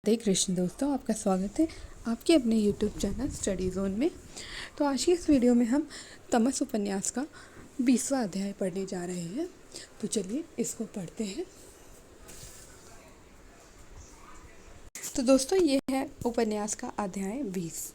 राधे कृष्ण दोस्तों, आपका स्वागत है आपके अपने YouTube चैनल स्टडी जोन में। तो आज की इस वीडियो में हम तमस उपन्यास का 20वां अध्याय पढ़ने जा रहे हैं। तो चलिए इसको पढ़ते हैं। तो दोस्तों, ये है उपन्यास का अध्याय 20।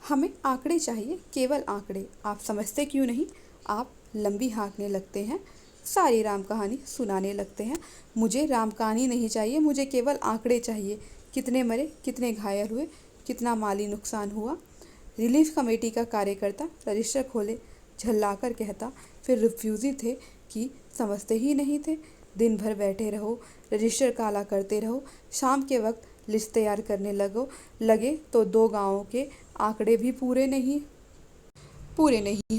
हमें आंकड़े चाहिए, केवल आंकड़े। आप समझते क्यों नहीं? आप लंबी हाँकने लगते हैं, सारी राम कहानी सुनाने लगते हैं। मुझे राम कहानी नहीं चाहिए, मुझे केवल आंकड़े चाहिए। कितने मरे, कितने घायल हुए, कितना माली नुकसान हुआ। रिलीफ कमेटी का कार्यकर्ता रजिस्टर खोले झल्लाकर कहता, फिर रिफ्यूजी थे कि समझते ही नहीं थे। दिन भर बैठे रहो, रजिस्टर काला करते रहो, शाम के वक्त लिस्ट तैयार करने लगे तो 2 गांवों के आंकड़े भी पूरे नहीं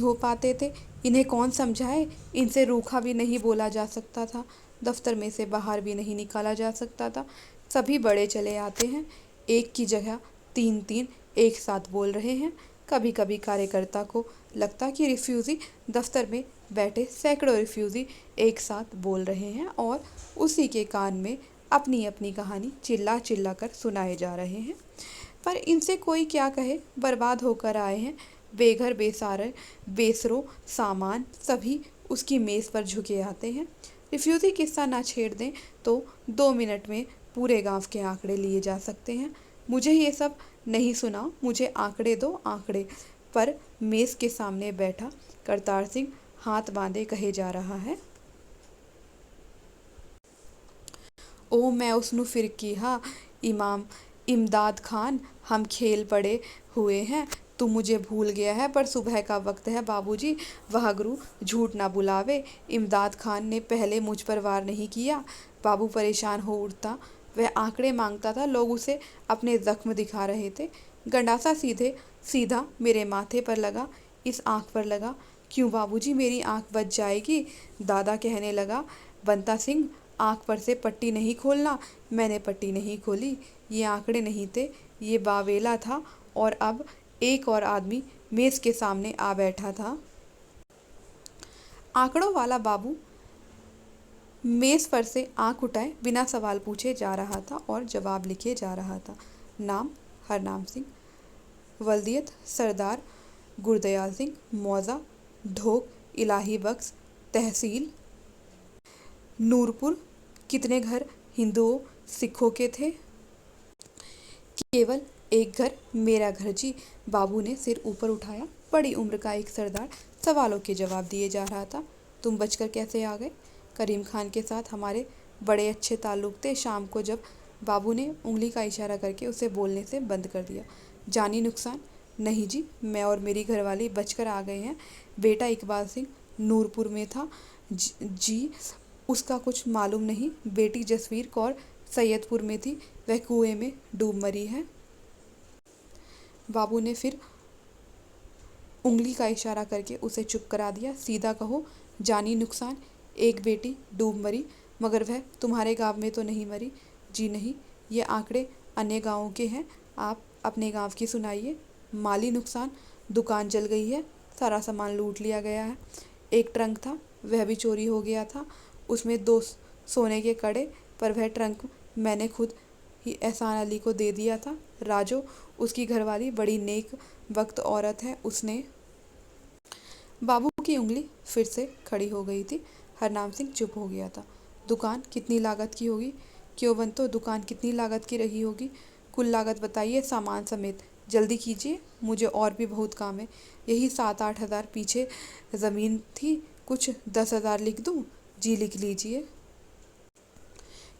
हो पाते थे। इन्हें कौन समझाए? इनसे रूखा भी नहीं बोला जा सकता था, दफ्तर में से बाहर भी नहीं निकाला जा सकता था। सभी बड़े चले आते हैं, एक की जगह 3-3 एक साथ बोल रहे हैं। कभी कभी कार्यकर्ता को लगता कि रिफ्यूजी दफ्तर में बैठे सैकड़ों रिफ्यूजी एक साथ बोल रहे हैं और उसी के कान में अपनी अपनी कहानी चिल्ला चिल्ला कर सुनाए जा रहे हैं। पर इनसे कोई क्या कहे, बर्बाद होकर आए हैं। बेघर बेसारे बेसरो सामान सभी उसकी मेज़ पर झुके आते हैं। रिफ्यूजी किस्सा ना छेड़ दें तो 2 मिनट में पूरे गांव के आंकड़े लिए जा सकते हैं। मुझे ये सब नहीं सुना, मुझे आंकड़े दो, आंकड़े। पर मेज़ के सामने बैठा करतार सिंह हाथ बांधे कहे जा रहा है, ओ मैं उसनु फिर किहा इमदाद खान, हम खेल पड़े हुए हैं। तू मुझे भूल गया है, पर सुबह का वक्त है बाबूजी, वह गुरु झूठ ना बुलावे। इमदाद खान ने पहले मुझ पर वार नहीं किया। बाबू परेशान हो उठता, वह आंकड़े मांगता था, लोग उसे अपने जख्म दिखा रहे थे। गंडासा सीधा मेरे माथे पर लगा, इस आंख पर लगा। क्यों बाबूजी, मेरी आंख बच जाएगी? दादा कहने लगा। बंता सिंह, आंख पर से पट्टी नहीं खोलना। मैंने पट्टी नहीं खोली, ये आंकड़े नहीं थे, ये बावेला था। और अब एक और आदमी मेज के सामने आ बैठा था। आंकड़ों वाला बाबू मेज पर से आंख उठाए बिना सवाल पूछे जा रहा था और जवाब लिखे जा रहा था। नाम हरनाम सिंह, वल्दियत सरदार गुरदयाल सिंह, मौजा ढोक इलाही बख्श, तहसील नूरपुर। कितने घर हिंदुओं सिखों के थे? केवल एक घर, मेरा घर जी। बाबू ने सिर ऊपर उठाया। बड़ी उम्र का एक सरदार सवालों के जवाब दिए जा रहा था। तुम बचकर कैसे आ गए? करीम खान के साथ हमारे बड़े अच्छे ताल्लुक थे। शाम को जब बाबू ने उंगली का इशारा करके उसे बोलने से बंद कर दिया। जानी नुकसान? नहीं जी, मैं और मेरी घरवाली बचकर आ गए हैं। बेटा इकबाल सिंह नूरपुर में था जी, उसका कुछ मालूम नहीं। बेटी जसवीर कौर सैयदपुर में थी, वह कुएं में डूब मरी है। बाबू ने फिर उंगली का इशारा करके उसे चुप करा दिया। सीधा कहो, जानी नुकसान? एक बेटी डूब मरी, मगर वह तुम्हारे गांव में तो नहीं मरी? जी नहीं, ये आंकड़े अन्य गांवों के हैं, आप अपने गांव की सुनाइए। माली नुकसान? दुकान जल गई है, सारा सामान लूट लिया गया है। एक ट्रंक था, वह भी चोरी हो गया था, उसमें 2 सोने के कड़े, पर वह ट्रंक मैंने खुद ही एहसान अली को दे दिया था। राजो, उसकी घरवाली बड़ी नेक वक्त औरत है, उसने। बाबू की उंगली फिर से खड़ी हो गई थी। हरनाम सिंह चुप हो गया था। दुकान कितनी लागत की होगी? क्यों बंतो, दुकान कितनी लागत की रही होगी? कुल लागत बताइए, सामान समेत। जल्दी कीजिए, मुझे और भी बहुत काम है। यही 7-8 हज़ार पीछे ज़मीन थी, कुछ 10 हज़ार लिख दूँ? जी लिख लीजिए।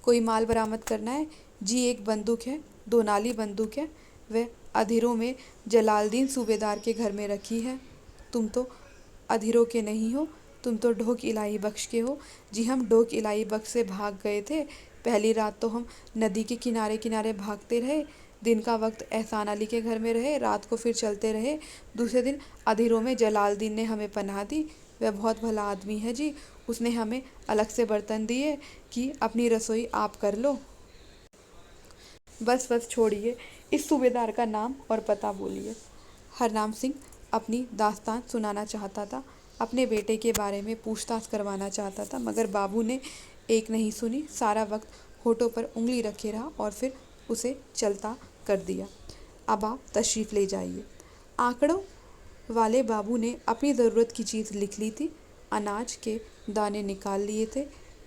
कोई माल बरामद करना है? जी, एक बंदूक है, 2 नाली बंदूक है, वह अधीरों में जलालदीन सूबेदार के घर में रखी है। तुम तो अधीरों के नहीं हो, तुम तो ढोक इलाही बख्श के हो। जी, हम ढोक इलाही बख्श से भाग गए थे। पहली रात तो हम नदी के किनारे किनारे भागते रहे, दिन का वक्त एहसान अली के घर में रहे, रात को फिर चलते रहे। दूसरे दिन अधीरों में जलालदीन ने हमें पनाह दी। वह बहुत भला आदमी है जी, उसने हमें अलग से बर्तन दिए कि अपनी रसोई आप कर लो। बस बस छोड़िए, इस सूबेदार का नाम और पता बोलिए। हरनाम सिंह अपनी दास्तान सुनाना चाहता था, अपने बेटे के बारे में पूछताछ करवाना चाहता था, मगर बाबू ने एक नहीं सुनी, सारा वक्त होठों पर उंगली रखे रहा और फिर उसे चलता कर दिया। अब आप तशरीफ़ ले जाइए। आंकड़ों वाले बाबू ने अपनी ज़रूरत की चीज़ लिख ली थी। अनाज के दाने निकाल लिए थे,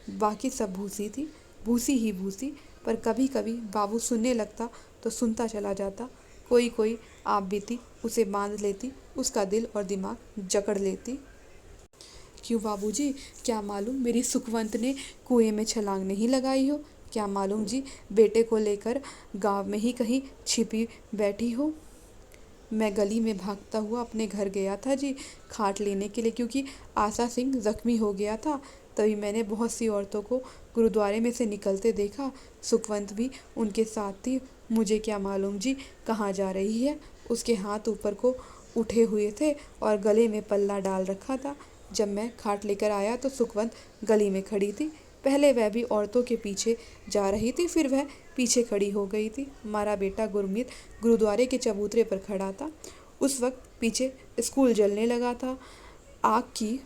बाकी सब भूसी थी, भूसी ही भूसी। पर कभी कभी बाबू सुनने लगता तो सुनता चला जाता। कोई कोई आप बीती उसे बांध लेती, उसका दिल और दिमाग जकड़ लेती। क्यों बाबूजी, क्या मालूम मेरी सुखवंत ने कुएं में छलांग नहीं लगाई हो? क्या मालूम जी, बेटे को लेकर गांव में ही कहीं छिपी बैठी हो? मैं गली में भागता हुआ अपने घर गया था जी, खाट लेने के लिए, क्योंकि आशा सिंह जख्मी हो गया था। तभी मैंने बहुत सी औरतों को गुरुद्वारे में से निकलते देखा, सुखवंत भी उनके साथ थी। मुझे क्या मालूम जी कहाँ जा रही है। उसके हाथ ऊपर को उठे हुए थे और गले में पल्ला डाल रखा था। जब मैं खाट लेकर आया तो सुखवंत गली में खड़ी थी। पहले वह भी औरतों के पीछे जा रही थी, फिर वह पीछे खड़ी हो गई थी। हमारा बेटा गुरमीत गुरुद्वारे के चबूतरे पर खड़ा था। उस वक्त पीछे स्कूल जलने लगा था। आग की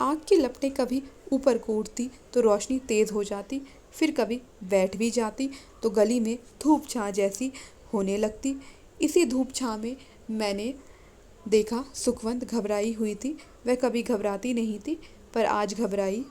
आग की लपटें कभी ऊपर को उठती तो रोशनी तेज हो जाती, फिर कभी बैठ भी जाती तो गली में धूप छां जैसी होने लगती। इसी धूप छां में मैंने देखा सुखवंत घबराई हुई थी। वह कभी घबराती नहीं थी, पर आज घबराई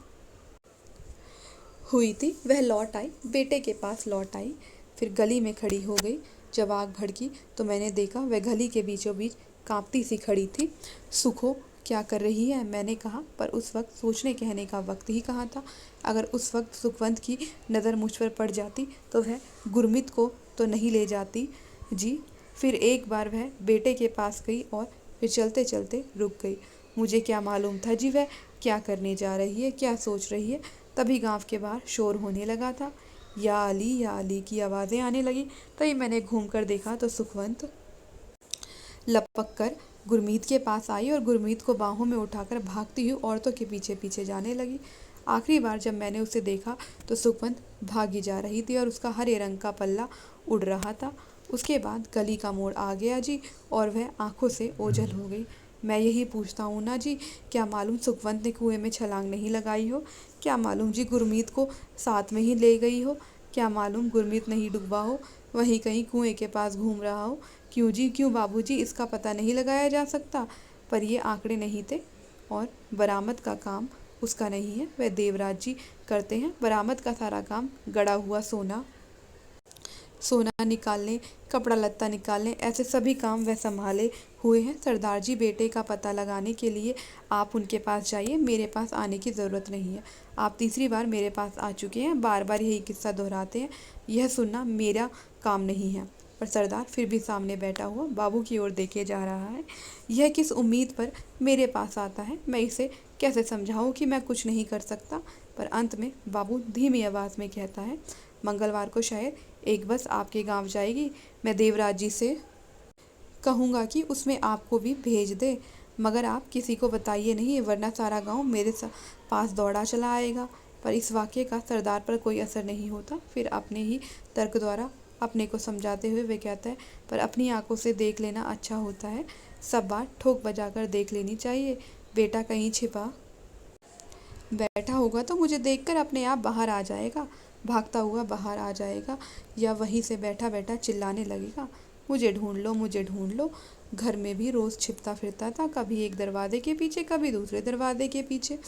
हुई थी। वह लौट आई, बेटे के पास लौट आई, फिर गली में खड़ी हो गई। जब आग भड़की तो मैंने देखा वह गली के बीचों बीच कांपती सी खड़ी थी। सुखो, क्या कर रही है, मैंने कहा, पर उस वक्त सोचने कहने का वक्त ही कहाँ था। अगर उस वक्त सुखवंत की नज़र मुझ पर पड़ जाती तो वह गुरमीत को तो नहीं ले जाती जी। फिर एक बार वह बेटे के पास गई और फिर चलते चलते रुक गई। मुझे क्या मालूम था जी वह क्या करने जा रही है, क्या सोच रही है। तभी गांव के बाहर शोर होने लगा था। या अली की आवाज़ें आने लगी। तभी मैंने घूमकर देखा तो सुखवंत लपक कर गुरमीत के पास आई और गुरमीत को बाहों में उठाकर भागती हुई औरतों के पीछे पीछे जाने लगी। आखिरी बार जब मैंने उसे देखा तो सुखवंत भागी जा रही थी और उसका हरे रंग का पल्ला उड़ रहा था। उसके बाद गली का मोड़ आ गया जी और वह आंखों से ओझल हो गई। मैं यही पूछता हूँ ना जी, क्या मालूम सुखवंत ने कुएं में छलांग नहीं लगाई हो? क्या मालूम जी गुरमीत को साथ में ही ले गई हो? क्या मालूम गुरमीत नहीं डूबा हो, वहीं कहीं कुएं के पास घूम रहा हो? क्यों जी, क्यों बाबूजी, इसका पता नहीं लगाया जा सकता? पर ये आंकड़े नहीं थे और बरामद का काम उसका नहीं है, वह देवराज जी करते हैं। बरामद का सारा काम गड़ा हुआ सोना सोना निकालने, कपड़ा लत्ता निकालने, ऐसे सभी काम वह संभाले हुए हैं। सरदार जी, बेटे का पता लगाने के लिए आप उनके पास जाइए, मेरे पास आने की ज़रूरत नहीं है। आप तीसरी बार मेरे पास आ चुके हैं, बार बार यही किस्सा दोहराते हैं, यह सुनना मेरा काम नहीं है। पर सरदार फिर भी सामने बैठा हुआ बाबू की ओर देखे जा रहा है। यह किस उम्मीद पर मेरे पास आता है, मैं इसे कैसे समझाऊं कि मैं कुछ नहीं कर सकता। पर अंत में बाबू धीमी आवाज़ में कहता है, मंगलवार को शायद एक बस आपके गांव जाएगी। मैं देवराज जी से कहूँगा कि उसमें आपको भी भेज दे, मगर आप किसी को बताइए नहीं, वरना सारा गांव मेरे पास दौड़ा चला आएगा। पर इस वाक्य का सरदार पर कोई असर नहीं होता। फिर अपने ही तर्क द्वारा अपने को समझाते हुए वे कहता है, पर अपनी आंखों से देख लेना अच्छा होता है, सब बात ठोक बजाकर देख लेनी चाहिए। बेटा कहीं छिपा बैठा होगा तो मुझे देखकर अपने आप बाहर आ जाएगा, भागता हुआ बाहर आ जाएगा, या वहीं से बैठा बैठा चिल्लाने लगेगा, मुझे ढूंढ लो, मुझे ढूंढ लो। घर में भी रोज़ छिपता फिरता था, कभी एक दरवाजे के पीछे, कभी दूसरे दरवाजे के पीछे।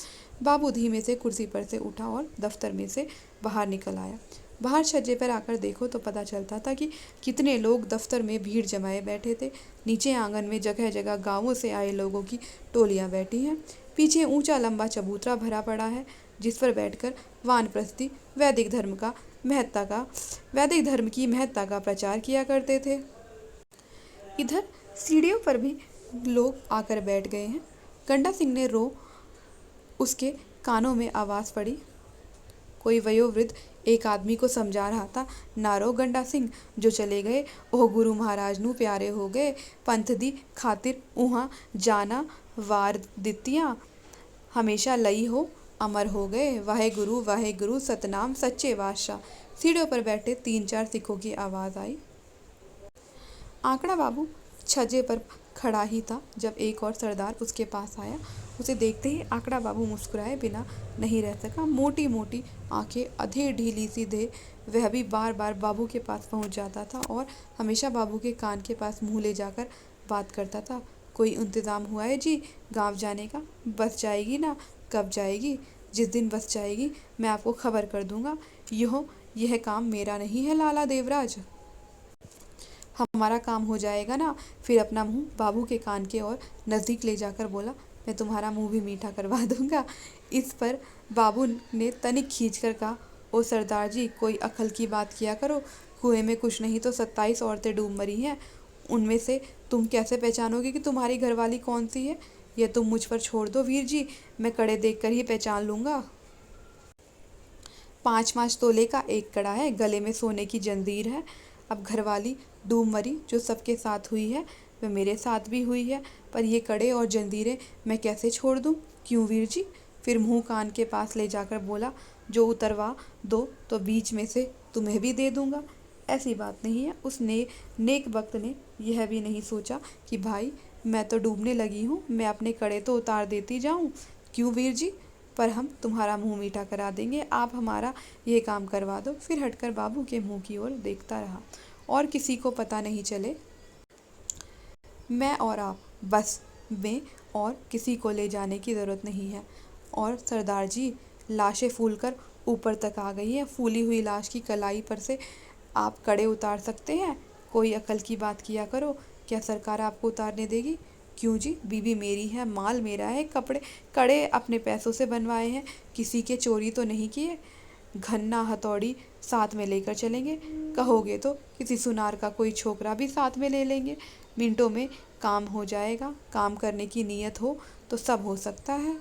बाबू धीमे से कुर्सी पर से उठा और दफ्तर में से बाहर निकल आया। बाहर छज्जे पर आकर देखो तो पता चलता था कि कितने लोग दफ्तर में भीड़ जमाए बैठे थे। नीचे आंगन में जगह जगह गांवों से आए लोगों की टोलियां बैठी हैं। पीछे ऊंचा लंबा चबूतरा भरा पड़ा है, जिस पर बैठकर वानप्रस्थी वैदिक धर्म की महत्ता का प्रचार किया करते थे। इधर सीढ़ियों पर भी लोग आकर बैठ गए हैं। गंडा सिंह ने उसके कानों में आवाज़ पड़ी। कोई वयोवृद्ध एक आदमी को समझा रहा था, नारो गंडा सिंह, जो चले गए ओह गुरु महाराज नू प्यारे हो गए, पंथ दी खातिर उहाँ जाना वार दित्तियां, हमेशा लई हो अमर हो गए, वाहे गुरु सतनाम सच्चे बादशाह। सीढ़ियों पर बैठे 3-4 सिखों की आवाज़ आई। आंकड़ा बाबू छज्जे पर खड़ा ही था जब एक और सरदार उसके पास आया। उसे देखते ही आंकड़ा बाबू मुस्कुराए बिना नहीं रह सका। मोटी मोटी आंखें, अधे ढीली सी देह। वह भी बार बार बाबू के पास पहुंच जाता था और हमेशा बाबू के कान के पास मुंह ले जाकर बात करता था। कोई इंतज़ाम हुआ है जी गांव जाने का? बस जाएगी ना? कब जाएगी? जिस दिन बस जाएगी मैं आपको खबर कर दूंगा। यह काम मेरा नहीं है लाला देवराज, हमारा काम हो जाएगा ना। फिर अपना मुंह बाबू के कान के और नज़दीक ले जाकर बोला, मैं तुम्हारा मुंह भी मीठा करवा दूंगा। इस पर बाबू ने तनिक खींचकर कहा, ओ सरदार जी कोई अकल की बात किया करो। कुएं में कुछ नहीं तो 27 औरतें डूब मरी हैं। उनमें से तुम कैसे पहचानोगे कि तुम्हारी घरवाली कौन सी है? यह तुम मुझ पर छोड़ दो वीर जी, मैं कड़े देखकर ही पहचान लूंगा। 5-5 तोले का एक कड़ा है, गले में सोने की जंजीर है। अब घरवाली डूब मरी जो सबके साथ हुई है वह मेरे साथ भी हुई है, पर ये कड़े और जंजीरें मैं कैसे छोड़ दूं? क्यों वीर जी? फिर मुंह कान के पास ले जाकर बोला, जो उतरवा दो तो बीच में से तुम्हें भी दे दूंगा। ऐसी बात नहीं है। उस नेक वक्त ने यह भी नहीं सोचा कि भाई मैं तो डूबने लगी हूँ, मैं अपने कड़े तो उतार देती जाऊँ। क्यों वीर जी? पर हम तुम्हारा मुंह मीठा करा देंगे, आप हमारा ये काम करवा दो। फिर हटकर बाबू के मुंह की ओर देखता रहा। और किसी को पता नहीं चले, मैं और आप बस में, और किसी को ले जाने की ज़रूरत नहीं है। और सरदार जी लाशें फूलकर ऊपर तक आ गई हैं। फूली हुई लाश की कलाई पर से आप कड़े उतार सकते हैं? कोई अकल की बात किया करो। क्या सरकार आपको उतारने देगी? क्यों जी? बीवी मेरी है, माल मेरा है, कपड़े कड़े अपने पैसों से बनवाए हैं, किसी के चोरी तो नहीं किए। घन्ना हथौड़ी साथ में लेकर चलेंगे, कहोगे तो किसी सुनार का कोई छोकरा भी साथ में ले लेंगे। मिनटों में काम हो जाएगा। काम करने की नीयत हो तो सब हो सकता है।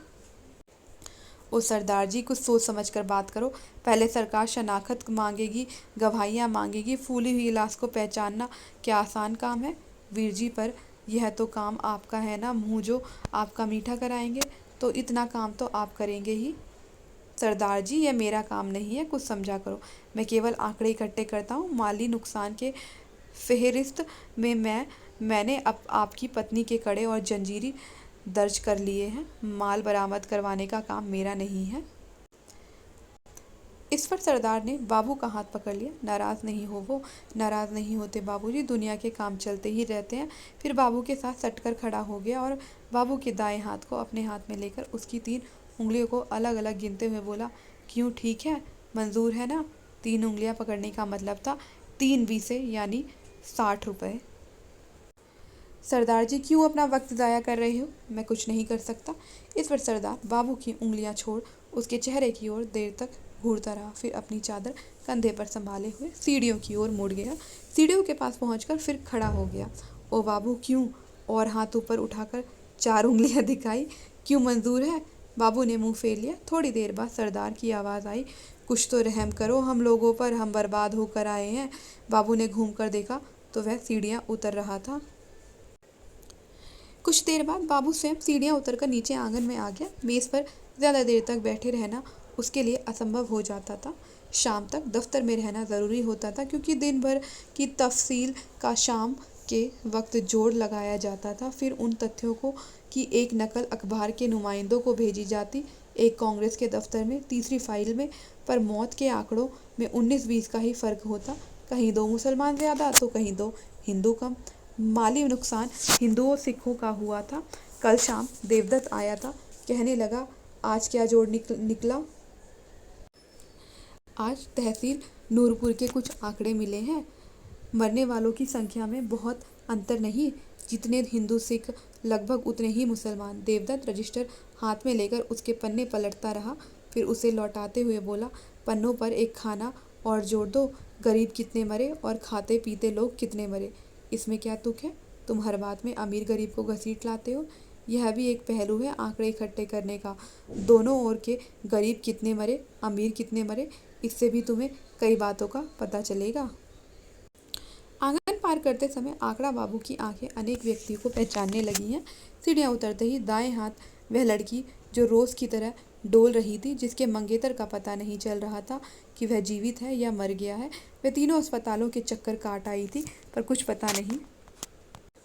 ओ सरदार जी कुछ सोच समझ कर बात करो। पहले सरकार शनाख्त मांगेगी, गवाहियाँ मांगेगी। फूली हुई लाश को पहचानना क्या आसान काम है वीर जी? पर यह तो काम आपका है ना, मुंह जो आपका मीठा कराएंगे, तो इतना काम तो आप करेंगे ही। सरदार जी यह मेरा काम नहीं है, कुछ समझा करो। मैं केवल आंकड़े इकट्ठे करता हूँ। माली नुकसान के फेहरिस्त में मैंने आपकी पत्नी के कड़े और जंजीरी दर्ज कर लिए हैं। माल बरामद करवाने का काम मेरा नहीं है। इस पर सरदार ने बाबू का हाथ पकड़ लिया। नाराज़ नहीं हो वो। नाराज़ नहीं होते बाबूजी, दुनिया के काम चलते ही रहते हैं। फिर बाबू के साथ सटकर खड़ा हो गया और बाबू के दाएं हाथ को अपने हाथ में लेकर उसकी 3 उंगलियों को अलग अलग गिनते हुए बोला, क्यों ठीक है, मंजूर है ना? 3 उंगलियां पकड़ने का मतलब था 3 बीसे यानी 60 रुपए। सरदार जी क्यों अपना वक्त ज़ाया कर रहे हो? मैं कुछ नहीं कर सकता। इस पर सरदार बाबू की उंगलियां छोड़ उसके चेहरे की ओर देर तक घूरता रहा। फिर अपनी चादर कंधे पर संभाले हुए सीढ़ियों की ओर मुड़ गया। सीढ़ियों के पास पहुंचकर फिर खड़ा हो गया। ओ बाबू क्यों? और हाथ ऊपर उठाकर 4 उंगलियां दिखाई। क्यों मंजूर है? बाबू ने मुंह फेर लिया। थोड़ी देर बाद सरदार की आवाज़ आई, कुछ तो रहम करो हम लोगों पर, हम बर्बाद होकर आए हैं। बाबू ने घूम कर देखा तो वह सीढ़ियाँ उतर रहा था। कुछ देर बाद बाबू स्वयं सीढ़ियाँ उतरकर नीचे आंगन में आ गया। मेज़ पर ज़्यादा देर तक बैठे रहना उसके लिए असंभव हो जाता था। शाम तक दफ्तर में रहना ज़रूरी होता था, क्योंकि दिन भर की तफसील का शाम के वक्त जोड़ लगाया जाता था। फिर उन तथ्यों को की एक नकल अखबार के नुमाइंदों को भेजी जाती, एक कांग्रेस के दफ्तर में, तीसरी फाइल में। पर मौत के आंकड़ों में 19-20 का ही फ़र्क होता। कहीं 2 मुसलमान ज़्यादा तो कहीं 2 हिंदू कम। माली नुकसान हिंदुओं सिखों का हुआ था। कल शाम देवदत्त आया था, कहने लगा, आज क्या जोड़ निकला? आज तहसील नूरपुर के कुछ आंकड़े मिले हैं। मरने वालों की संख्या में बहुत अंतर नहीं, जितने हिंदू सिख लगभग उतने ही मुसलमान। देवदत्त रजिस्टर हाथ में लेकर उसके पन्ने पलटता रहा, फिर उसे लौटाते हुए बोला, पन्नों पर एक खाना और जोड़ दो, गरीब कितने मरे और खाते पीते लोग कितने मरे। इसमें क्या तुक है? तुम हर बात में अमीर गरीब को घसीट लाते हो। यह भी एक पहलू है आंकड़े इकट्ठे करने का। दोनों ओर के गरीब कितने मरे, अमीर कितने मरे, इससे भी तुम्हें कई बातों का पता चलेगा। आंगन पार करते समय आंकड़ा बाबू की आंखें अनेक व्यक्तियों को पहचानने लगी हैं। सीढ़ियाँ उतरते ही दाएं हाथ वह लड़की जो रोज़ की तरह डोल रही थी, जिसके मंगेतर का पता नहीं चल रहा था कि वह जीवित है या मर गया है। वह तीनों अस्पतालों के चक्कर काट आई थी, पर कुछ पता नहीं।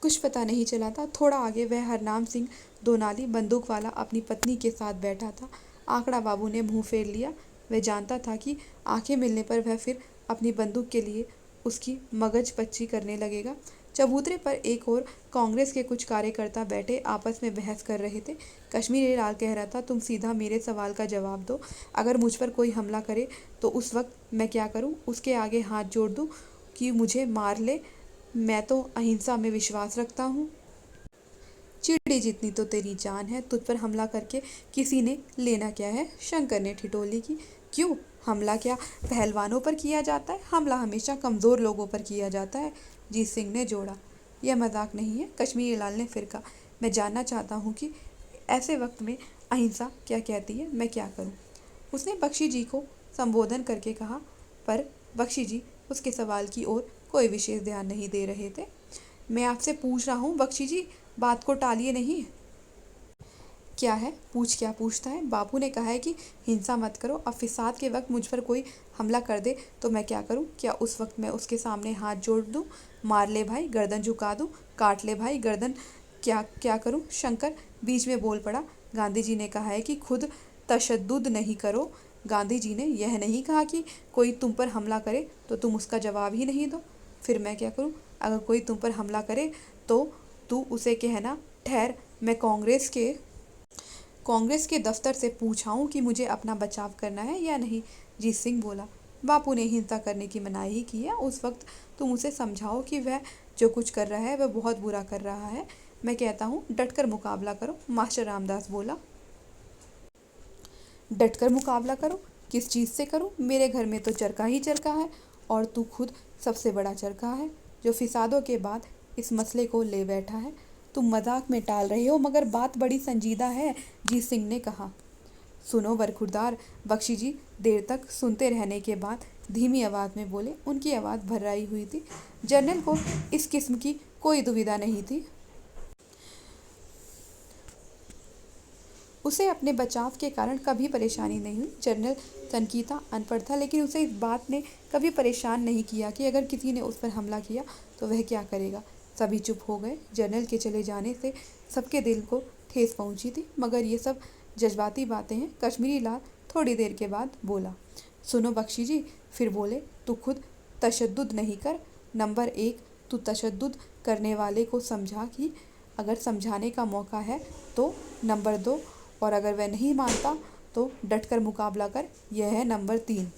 कुछ पता नहीं चला था। थोड़ा आगे वह हरनाम सिंह दोनाली बंदूक वाला अपनी पत्नी के साथ बैठा था। आंकड़ा बाबू ने मुंह फेर लिया। वह जानता था कि आंखें मिलने पर वह फिर अपनी बंदूक के लिए उसकी मगज पच्ची करने लगेगा। चबूतरे पर एक और कांग्रेस के कुछ कार्यकर्ता बैठे आपस में बहस कर रहे थे। कश्मीरी लाल कह रहा था, तुम सीधा मेरे सवाल का जवाब दो। अगर मुझ पर कोई हमला करे तो उस वक्त मैं क्या करूं? उसके आगे हाथ जोड़ दूं कि मुझे मार ले? मैं तो अहिंसा में विश्वास रखता हूं। चिड़ी जितनी तो तेरी जान है, तुझ पर हमला करके किसी ने लेना क्या है? शंकर ने ठिठोली की। क्यों? हमला क्या पहलवानों पर किया जाता है? हमला हमेशा कमज़ोर लोगों पर किया जाता है, जीत सिंह ने जोड़ा। यह मजाक नहीं है, कश्मीरी लाल ने फिर कहा। मैं जानना चाहता हूँ कि ऐसे वक्त में अहिंसा क्या कहती है, मैं क्या करूँ? उसने बख्शी जी को संबोधन करके कहा, पर बख्शी जी उसके सवाल की ओर कोई विशेष ध्यान नहीं दे रहे थे। मैं आपसे पूछ रहा हूँ बख्शी जी, बात को टालिए नहीं। क्या है? पूछ। क्या पूछता है? बापू ने कहा है कि हिंसा मत करो। अब फिसाद के वक्त मुझ पर कोई हमला कर दे तो मैं क्या करूं? क्या उस वक्त मैं उसके सामने हाथ जोड़ दूं? मार ले भाई, गर्दन झुका दूं? काट ले भाई गर्दन? क्या क्या करूं? शंकर बीच में बोल पड़ा। गांधी जी ने कहा है कि खुद तशद्दुद नहीं करो। गांधी जी ने यह नहीं कहा कि कोई तुम पर हमला करे तो तुम उसका जवाब ही नहीं दो। फिर मैं क्या करूं? अगर कोई तुम पर हमला करे तो तू उसे कहना, ठहर, मैं कांग्रेस के दफ्तर से पूछा हूं कि मुझे अपना बचाव करना है या नहीं। जीत सिंह बोला। बापू ने हिंसा करने की मनाही की है। उस वक्त तुम उसे समझाओ कि वह जो कुछ कर रहा है वह बहुत बुरा कर रहा है। मैं कहता हूँ डटकर मुकाबला करो। मास्टर रामदास बोला। डटकर मुकाबला करो? किस चीज़ से करूं? मेरे घर में तो चरखा ही चरखा है और तू खुद सबसे बड़ा चरखा है जो फिसादों के बाद इस मसले को ले बैठा है। तुम मजाक में टाल रहे हो मगर बात बड़ी संजीदा है, जीत सिंह ने कहा। सुनो बरखुरदार, बख्शी जी देर तक सुनते रहने के बाद धीमी आवाज़ में बोले। उनकी आवाज़ भर्राई हुई थी। जनरल को इस किस्म की कोई दुविधा नहीं थी। उसे अपने बचाव के कारण कभी परेशानी नहीं हुई। जनरल सनकीता अनपढ़ था, लेकिन उसे इस बात ने कभी परेशान नहीं किया कि अगर किसी ने उस पर हमला किया तो वह क्या करेगा। सभी चुप हो गए। जनरल के चले जाने से सबके दिल को ठेस पहुंची थी, मगर ये सब जज्बाती बातें हैं। कश्मीरी लाल थोड़ी देर के बाद बोला। सुनो बख्शी जी, फिर बोले, तू खुद तशद्दुद नहीं कर। नंबर 1, तू तशद्दुद करने वाले को समझा कि अगर समझाने का मौका है तो। नंबर 2, और अगर वह नहीं मानता तो डटकर मुकाबला कर। यह है नंबर 3।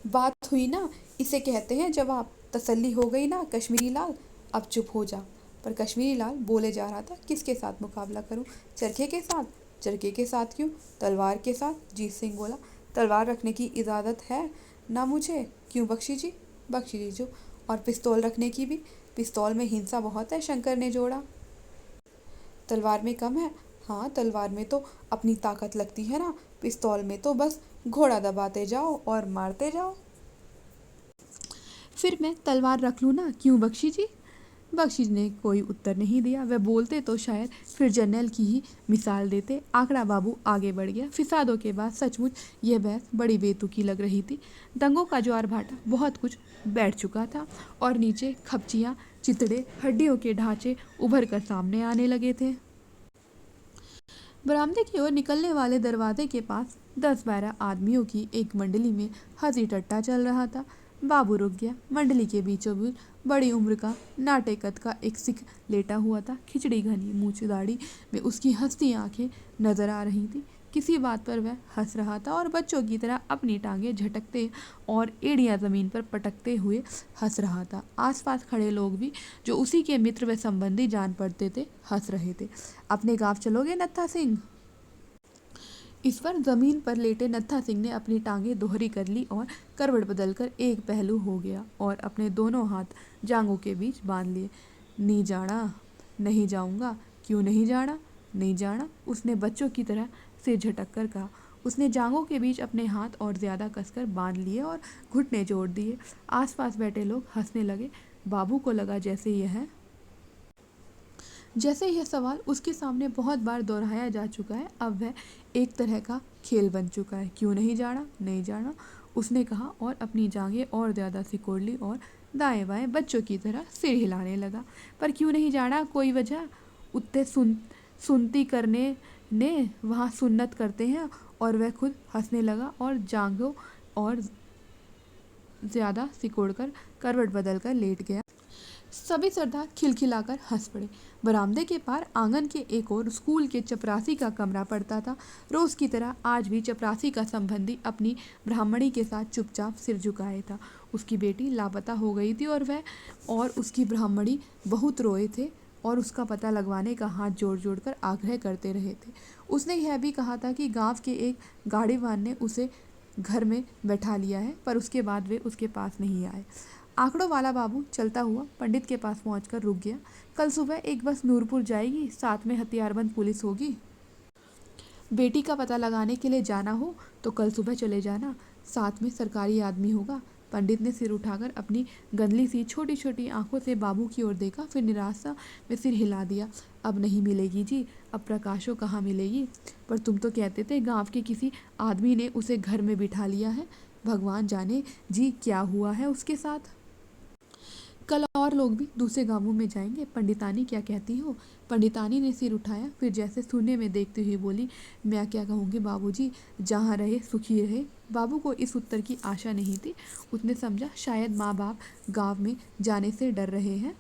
बात हुई ना, इसे कहते हैं जवाब। तसल्ली हो गई ना कश्मीरी लाल? अब चुप हो जा। पर कश्मीरी लाल बोले जा रहा था। किसके साथ मुकाबला करूं? चरखे के साथ? चरखे के साथ क्यों? तलवार के साथ, जीत सिंह बोला। तलवार रखने की इजाज़त है ना मुझे? क्यों बख्शी जी? बख्शी जी जो। और पिस्तौल रखने की भी? पिस्तौल में हिंसा बहुत है, शंकर ने जोड़ा। तलवार में कम है? हाँ, तलवार में तो अपनी ताकत लगती है ना, पिस्तौल में तो बस घोड़ा दबाते जाओ और मारते जाओ। फिर मैं तलवार रख लूँ ना, क्यों बख्शी जी? बख्शी ने कोई उत्तर नहीं दिया। वह बोलते तो शायद फिर जनरल की ही मिसाल देते। आंकड़ा बाबू आगे बढ़ गया। फिसादों के बाद सचमुच यह बहस बड़ी बेतुकी लग रही थी। दंगों का ज्वार भाटा बहुत कुछ बैठ चुका था और नीचे खपचियाँ, चितड़े, हड्डियों के ढांचे उभर कर सामने आने लगे थे। बरामदे की ओर निकलने वाले दरवाजे के पास 10-12 आदमियों की एक मंडली में हंसी टट्टा चल रहा था। बाबू रुक गया। मंडली के बीचों बीच बड़ी उम्र का नाटे कद का एक सिख लेटा हुआ था। खिचड़ी घनी मूछ दाढ़ी में उसकी हंसती आंखें नजर आ रही थी। किसी बात पर वह हंस रहा था और बच्चों की तरह अपनी टांगें झटकते और एड़ियां जमीन पर पटकते हुए हंस रहा था। आसपास खड़े लोग भी, जो उसी के मित्र व संबंधी जान पड़ते थे, हंस रहे थे। अपने गांव चलोगे नत्था सिंह? इस पर जमीन पर लेटे नत्था सिंह ने अपनी टांगें दोहरी कर ली और करवट बदलकर एक पहलू हो गया और अपने दोनों हाथ जांघों के बीच बांध लिए। नहीं जाना? नहीं जाऊंगा। क्यों नहीं जाना? नहीं जाना, उसने बच्चों की तरह सिर झटक कर कहा। उसने जांघों के बीच अपने हाथ और ज्यादा कसकर बांध लिए और घुटने जोड़ दिए। आसपास बैठे लोग हंसने लगे। बाबू को लगा जैसे यह सवाल उसके सामने बहुत बार दोहराया जा चुका है, अब वह एक तरह का खेल बन चुका है। क्यों नहीं जाना? नहीं जाना, उसने कहा और अपनी जांघें और ज़्यादा सिकोड़ ली और दाएं बाएं बच्चों की तरह सिर हिलाने लगा। पर क्यों नहीं जाना, कोई वजह? उत्ते सुनती करने ने वहाँ सुन्नत करते हैं। और वह खुद हंसने लगा और जांघों और ज्यादा सिकोड़कर करवट बदलकर लेट गया। सभी सरदार खिलखिलाकर हंस पड़े। बरामदे के पार आंगन के एक और स्कूल के चपरासी का कमरा पड़ता था। रोज की तरह आज भी चपरासी का संबंधी अपनी ब्राह्मणी के साथ चुपचाप सिर झुकाए था। उसकी बेटी लापता हो गई थी और वह और उसकी ब्राह्मणी बहुत रोए थे और उसका पता लगवाने का हाथ जोड़ जोड़ कर आग्रह करते रहे थे। उसने यह भी कहा था कि गांव के एक गाड़ीवान ने उसे घर में बैठा लिया है, पर उसके बाद वे उसके पास नहीं आए। आंकड़ों वाला बाबू चलता हुआ पंडित के पास पहुंचकर रुक गया। कल सुबह एक बस नूरपुर जाएगी, साथ में हथियारबंद पुलिस होगी। बेटी का पता लगाने के लिए जाना हो तो कल सुबह चले जाना, साथ में सरकारी आदमी होगा। पंडित ने सिर उठाकर अपनी गंदली सी छोटी छोटी आंखों से बाबू की ओर देखा, फिर निराशा में सिर हिला दिया। अब नहीं मिलेगी जी, अब प्रकाशो कहाँ मिलेगी? पर तुम तो कहते थे गांव के किसी आदमी ने उसे घर में बिठा लिया है। भगवान जाने जी क्या हुआ है उसके साथ। कल और लोग भी दूसरे गांवों में जाएंगे, पंडितानी क्या कहती हो? पंडितानी ने सिर उठाया, फिर जैसे शून्य में देखते हुए बोली, मैं क्या कहूँगी बाबूजी, जहाँ रहे सुखी रहे। बाबू को इस उत्तर की आशा नहीं थी। उसने समझा शायद माँ बाप गांव में जाने से डर रहे हैं।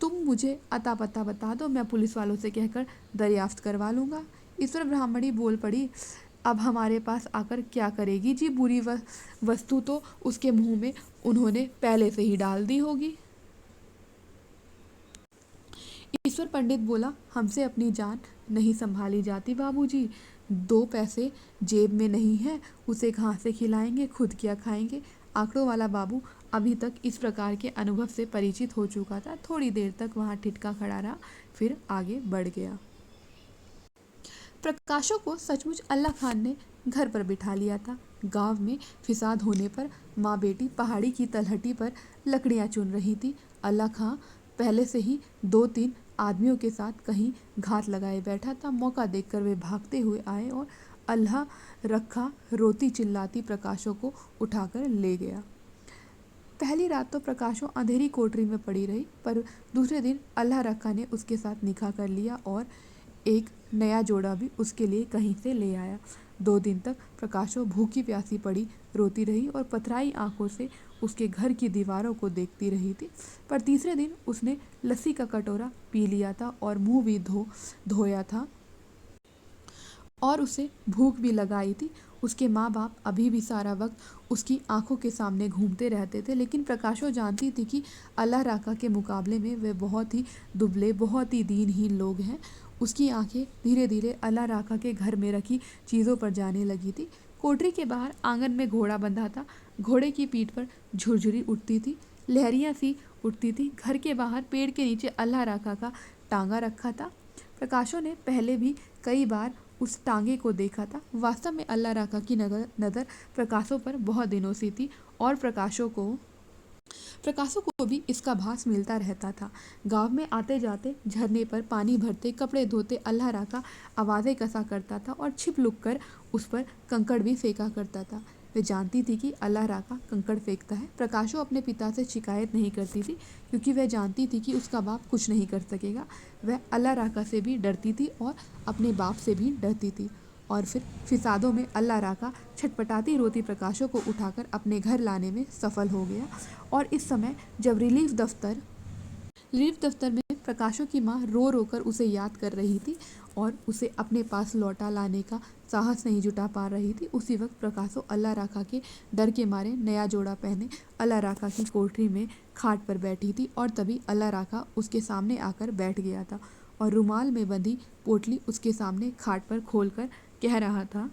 तुम मुझे अता पता बता दो, मैं पुलिस वालों से कहकर दरियाफ्त करवा लूँगा। ईश्वर ब्राह्मणी बोल पड़ी, अब हमारे पास आकर क्या करेगी जी, बुरी वस्तु तो उसके मुंह में उन्होंने पहले से ही डाल दी होगी। ईश्वर पंडित बोला, हमसे अपनी जान नहीं संभाली जाती बाबूजी। 2 पैसे जेब में नहीं है, उसे कहाँ से खिलाएंगे, खुद क्या खाएंगे। आंकड़ों वाला बाबू अभी तक इस प्रकार के अनुभव से परिचित हो चुका था। थोड़ी देर तक वहाँ ठिठका खड़ा रहा, फिर आगे बढ़ गया। प्रकाशों को सचमुच अल्लाह खान ने घर पर बिठा लिया था। गांव में फिसाद होने पर माँ बेटी पहाड़ी की तलहटी पर लकड़ियाँ चुन रही थी। अल्लाह खां पहले से ही 2-3 आदमियों के साथ कहीं घात लगाए बैठा था। मौका देखकर वे भागते हुए आए और अल्लाह रखा रोती चिल्लाती प्रकाशों को उठाकर ले गया। पहली रात तो प्रकाशों अंधेरी कोठरी में पड़ी रही, पर दूसरे दिन अल्लाह रखा ने उसके साथ निकाह कर लिया और एक नया जोड़ा भी उसके लिए कहीं से ले आया। 2 दिन तक प्रकाशो भूखी प्यासी पड़ी रोती रही और पथराई आंखों से उसके घर की दीवारों को देखती रही थी। पर तीसरे दिन उसने लस्सी का कटोरा पी लिया था और मुंह भी धोया था और उसे भूख भी लगाई थी। उसके माँ बाप अभी भी सारा वक्त उसकी आंखों के सामने घूमते रहते थे, लेकिन प्रकाशो जानती थी कि अल्लाह राका के मुकाबले में वे बहुत ही दुबले, बहुत ही दीनहीन लोग हैं। उसकी आंखें धीरे धीरे अल्लाह राका के घर में रखी चीज़ों पर जाने लगी थी। कोठरी के बाहर आंगन में घोड़ा बंधा था। घोड़े की पीठ पर झुरझुरी उठती थी, लहरियाँ सी उठती थी। घर के बाहर पेड़ के नीचे अल्लाह राका का टांगा रखा था। प्रकाशों ने पहले भी कई बार उस टांगे को देखा था। वास्तव में अल्लाह राका की नज़र प्रकाशों पर बहुत दिनों से थी और प्रकाशों को भी इसका भास मिलता रहता था। गांव में आते जाते, झरने पर पानी भरते, कपड़े धोते अल्लाह राका आवाज़ें कसा करता था और छिप लुक कर उस पर कंकड़ भी फेंका करता था। वे जानती थी कि अल्लाह राका कंकड़ फेंकता है। प्रकाशो अपने पिता से शिकायत नहीं करती थी, क्योंकि वह जानती थी कि उसका बाप कुछ नहीं कर सकेगा। वह अल्लाह राका से भी डरती थी और अपने बाप से भी डरती थी। और फिर फिसादों में अल्लाह राका छटपटाती रोती प्रकाशों को उठाकर अपने घर लाने में सफल हो गया। और इस समय जब रिलीफ दफ्तर में प्रकाशों की माँ रो रो कर उसे याद कर रही थी और उसे अपने पास लौटा लाने का साहस नहीं जुटा पा रही थी, उसी वक्त प्रकाशो अल्लाह राका के डर के मारे नया जोड़ा पहने अल्लाह राका की कोठरी में खाट पर बैठी थी। और तभी अल्लाह राका उसके सामने आकर बैठ गया था और रुमाल में बंधी पोटली उसके सामने खाट पर खोलकर कह रहा था,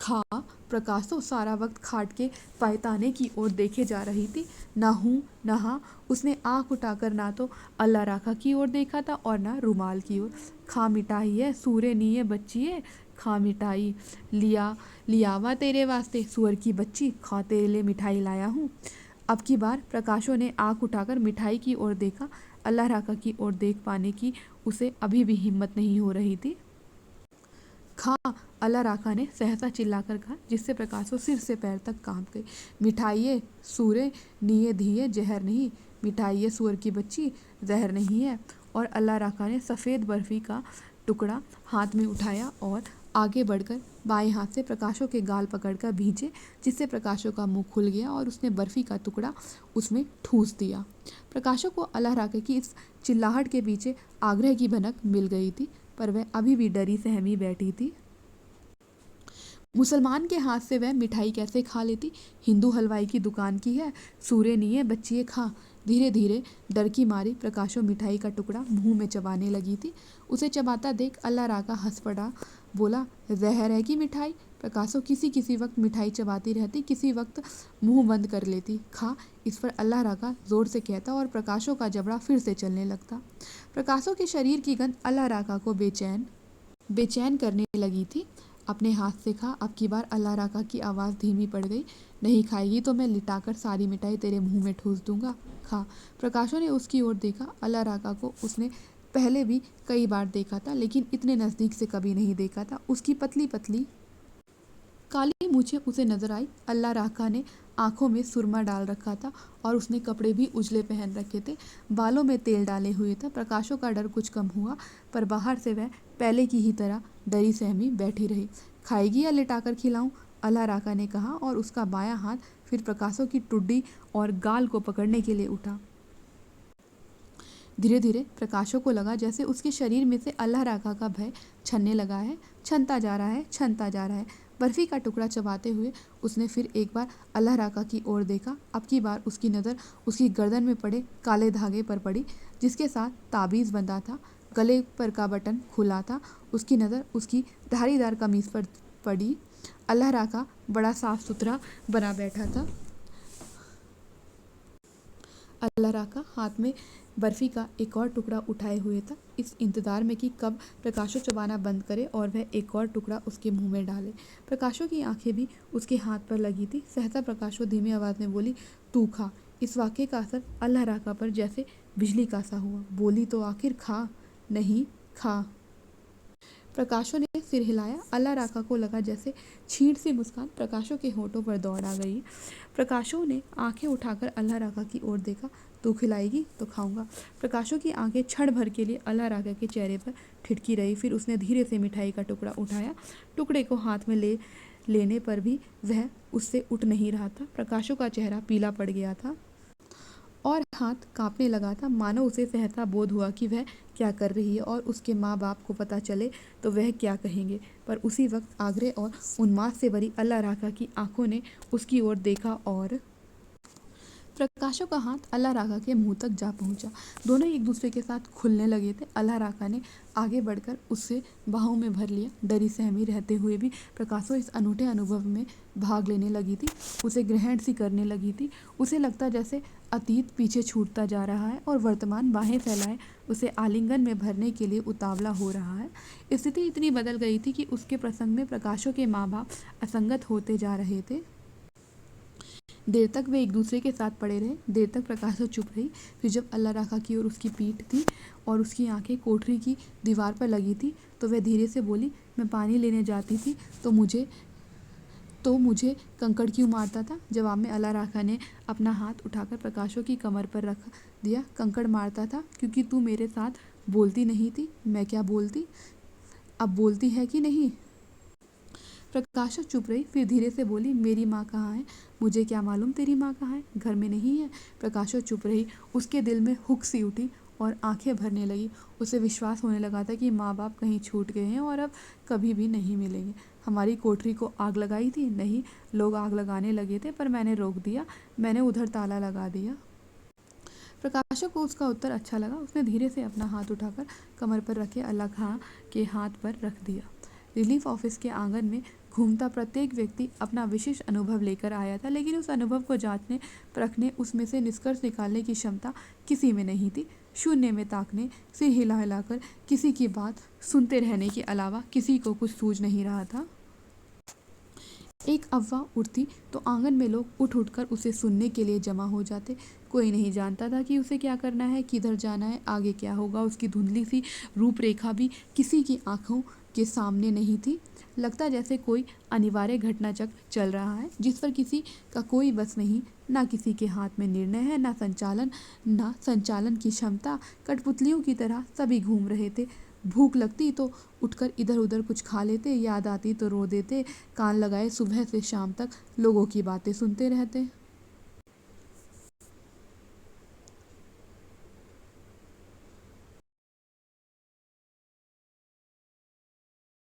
खा। प्रकाशो सारा वक्त खाट के पायताने की ओर देखे जा रही थी। ना हूँ ना हाँ, उसने आंख उठाकर ना तो अल्लाह राका की ओर देखा था और ना रुमाल की ओर। खा मिठाई है, सूरे नीए बच्ची है, खा मिठाई लियावा तेरे वास्ते, सुअर की बच्ची, खा तेरे लिए मिठाई लाया हूँ। अब की बार प्रकाशो ने आंख उठाकर मिठाई की ओर देखा। अल्लाह राका की ओर देख पाने की उसे अभी भी हिम्मत नहीं हो रही थी। खा, अल्लाह राखा ने सहसा चिल्लाकर कहा, जिससे प्रकाशो सिर से पैर तक कांप गई। मिठाइये सूरे निये धिये जहर नहीं, मिठाइये सूअर की बच्ची जहर नहीं है। और अल्लाह राखा ने सफ़ेद बर्फी का टुकड़ा हाथ में उठाया और आगे बढ़कर बाएं हाथ से प्रकाशो के गाल पकड़कर भींचे, जिससे प्रकाशो का मुंह खुल गया और उसने बर्फी का टुकड़ा उसमें ठूस दिया। प्रकाशो को अल्लाह राखा की इस चिल्लाहट के पीछे आग्रह की भनक मिल गई थी, पर वह अभी भी डरी सहमी बैठी थी। मुसलमान के हाथ से वह मिठाई कैसे खा लेती? हिंदू हलवाई की दुकान की है, सूरे नहीं है बच्चिए खा। धीरे धीरे डर की मारी प्रकाशो मिठाई का टुकड़ा मुंह में चबाने लगी थी। उसे चबाता देख अल्लाह राका हंस पड़ा, बोला, जहर है कि मिठाई? प्रकाशो किसी किसी वक्त मिठाई चबाती रहती, किसी वक्त मुंह बंद कर लेती। खा। इस पर अल्लाह राका जोर से कहता और प्रकाशो का जबड़ा फिर से चलने लगता। प्रकाशो के शरीर की गंध अल्लाह राका को बेचैन करने लगी थी। अपने हाथ से खा। अब की बार अल्लाह राका की आवाज़ धीमी पड़ गई। नहीं खाएगी तो मैं लिटाकर सारी मिठाई तेरे मुंह में ठूस दूंगा। खा। प्रकाशो ने उसकी ओर देखा। अल्लाह राका को उसने पहले भी कई बार देखा था, लेकिन इतने नज़दीक से कभी नहीं देखा था। उसकी पतली पतली काली मूछें उसे नजर आई। अल्लाह राका ने आंखों में सुरमा डाल रखा था और उसने कपड़े भी उजले पहन रखे थे, बालों में तेल डाले हुए था। प्रकाशो का डर कुछ कम हुआ, पर बाहर से वह पहले की ही तरह डरी सहमी बैठी रही। खाएगी या लिटाकर खिलाऊं? अल्लाह राका ने कहा और उसका बायां हाथ फिर प्रकाशो की टुड्डी और गाल को पकड़ने के लिए उठा। धीरे धीरे प्रकाशो को लगा जैसे उसके शरीर में से अल्लाह राका का भय छनने लगा है, छनता जा रहा है, छनता जा रहा है। बर्फी का टुकड़ा चबाते हुए उसने फिर एक बार अल्लाह राका की ओर देखा। अब की बार उसकी नज़र उसकी गर्दन में पड़े काले धागे पर पड़ी, जिसके साथ ताबीज़ बंधा था। गले पर का बटन खुला था। उसकी नज़र उसकी धारीदार कमीज़ पर पड़ी। अल्लाह राका बड़ा साफ सुथरा बना बैठा था। अल्लाह राका हाथ में बर्फी का एक और टुकड़ा उठाए हुए था, इस इंतज़ार में कि कब प्रकाशो चबाना बंद करे और वह एक और टुकड़ा उसके मुंह में डाले। प्रकाशो की आंखें भी उसके हाथ पर लगी थी। सहसा प्रकाशो धीमी आवाज़ में बोली, तू खा। इस वाक्य का असर अल्लाह राका पर जैसे बिजली का सा हुआ। बोली तो आखिर खा। नहीं, खा। प्रकाशो ने सिर हिलाया। अल्लाह राका को लगा जैसे छींट सी मुस्कान प्रकाशो के होठों पर दौड़ आ गई। प्रकाशो ने आंखें उठाकर अल्लाह राका की ओर देखा। तू खिलाएगी तो खाऊंगा। प्रकाशो की आंखें क्षण भर के लिए अल्लाह राका के चेहरे पर ठिठकी रही। फिर उसने धीरे से मिठाई का टुकड़ा उठाया। टुकड़े को हाथ में लेने पर भी वह उससे उठ नहीं रहा था। प्रकाशो का चेहरा पीला पड़ गया था और हाथ कांपने लगा था, मानो उसे सहसा बोध हुआ कि वह क्या कर रही है और उसके माँ बाप को पता चले तो वह क्या कहेंगे। पर उसी वक्त आग्रह और उन्माद से भरी अल्लाह राका की आंखों ने उसकी ओर देखा और प्रकाशो का हाथ अल्लाह राका के मुंह तक जा पहुंचा। दोनों एक दूसरे के साथ खुलने लगे थे। अल्लाह राका ने आगे बढ़कर उससे बाहों में भर लिया। डरी सहमी रहते हुए भी प्रकाशो इस अनूठे अनुभव में भाग लेने लगी थी, उसे ग्रहण सी करने लगी थी। उसे लगता जैसे अतीत पीछे छूटता जा रहा है और वर्तमान बाहें फैलाए उसे आलिंगन में भरने के लिए उतावला हो रहा है। स्थिति इतनी बदल गई थी कि उसके प्रसंग में प्रकाशो के माँ बाप असंगत होते जा रहे थे। देर तक वे एक दूसरे के साथ पड़े रहे। देर तक प्रकाशो चुप रही। फिर जब अल्लाह राका की ओर उसकी पीठ थी और उसकी आंखें कोठरी की दीवार पर लगी थी, तो वह धीरे से बोली, मैं पानी लेने जाती थी तो मुझे कंकड़ क्यों मारता था? जवाब में अल्लाह राका ने अपना हाथ उठाकर प्रकाशो की कमर पर रख दिया। कंकड़ मारता था क्योंकि तू मेरे साथ बोलती नहीं थी। मैं क्या बोलती? अब बोलती है कि नहीं? प्रकाशो चुप रही। फिर धीरे से बोली, मेरी माँ कहाँ है? मुझे क्या मालूम तेरी माँ कहाँ है? घर में नहीं है। प्रकाशो चुप रही। उसके दिल में हुक सी उठी और आंखें भरने लगी। उसे विश्वास होने लगा था कि माँ बाप कहीं छूट गए हैं और अब कभी भी नहीं मिलेंगे। हमारी कोठरी को आग लगाई थी? नहीं, लोग आग लगाने लगे थे पर मैंने रोक दिया। मैंने उधर ताला लगा दिया। प्रकाशो को उसका उत्तर अच्छा लगा। उसने धीरे से अपना हाथ उठाकर कमर पर रखे अल्लाह खां के हाथ पर रख दिया। रिलीफ ऑफिस के आंगन में घूमता प्रत्येक व्यक्ति अपना विशेष अनुभव लेकर आया था, लेकिन उस अनुभव को जांचने परखने उसमें से निष्कर्ष निकालने की क्षमता किसी में नहीं थी। शून्य में ताकने, सिर हिला हिलाकर किसी की बात सुनते रहने के अलावा किसी को कुछ सूझ नहीं रहा था। एक अफवाह उठती तो आंगन में लोग उठ उठकर उसे सुनने के लिए जमा हो जाते। कोई नहीं जानता था कि उसे क्या करना है, किधर जाना है, आगे क्या होगा। उसकी धुंधली सी रूपरेखा भी किसी की आंखों के सामने नहीं थी। लगता जैसे कोई अनिवार्य घटनाचक्र चल रहा है जिस पर किसी का कोई बस नहीं, ना किसी के हाथ में निर्णय है, ना संचालन की क्षमता। कठपुतलियों की तरह सभी घूम रहे थे। भूख लगती तो उठकर इधर उधर कुछ खा लेते, याद आती तो रो देते, कान लगाए सुबह से शाम तक लोगों की बातें सुनते रहते।